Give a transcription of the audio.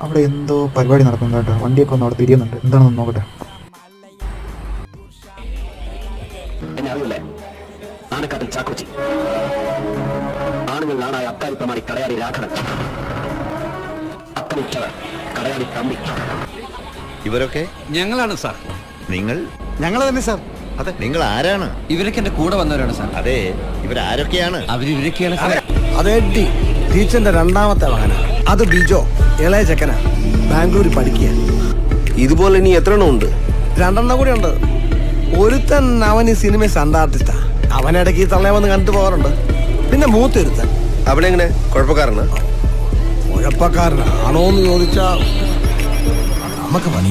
അവിടെ എന്തോ പരിപാടി നടക്കുന്നു കേട്ടോ. വണ്ടിയൊക്കെ ഒന്ന് അവിടെ തിരിയുന്നുണ്ട്. എന്താണെന്ന് നോക്കട്ടെ. ഇവരൊക്കെ ഞങ്ങളാണ് സാർ. ഞങ്ങൾ തന്നെ സാർ. അതെ, നിങ്ങൾ ആരാണ്? ഇവരൊക്കെ എന്റെ കൂടെ വന്നവരാണ് സാർ. അതെ, ഇവരാരൊക്കെയാണ്? അവരിവരൊക്കെയാണ് സാർ. അത് എഡ്ഡി, ടീച്ചറിന്റെ രണ്ടാമത്തെ മകനാ. അത് ബിജോ, ഇളയ ചെക്കനാ, ബാംഗ്ലൂരിൽ പഠിക്കുക. ഇതുപോലെ ഇനി എത്ര എണ്ണം ഉണ്ട്? 2 എണ്ണം കൂടി ഉണ്ട്. ഒരുത്തൻ അവൻ ഈ സിനിമ സണ്ട ആർട്ടിസ്റ്റാ. അവനിടയ്ക്ക് ഈ തള്ളയെ വന്ന് കണ്ടു പോകാറുണ്ട്. പിന്നെ മൂത്തൊരുത്തൻ അവനെങ്ങനെ കുഴപ്പക്കാരനാ? കുഴപ്പക്കാരനാണോന്ന് ചോദിച്ചാ നമുക്ക് മതി.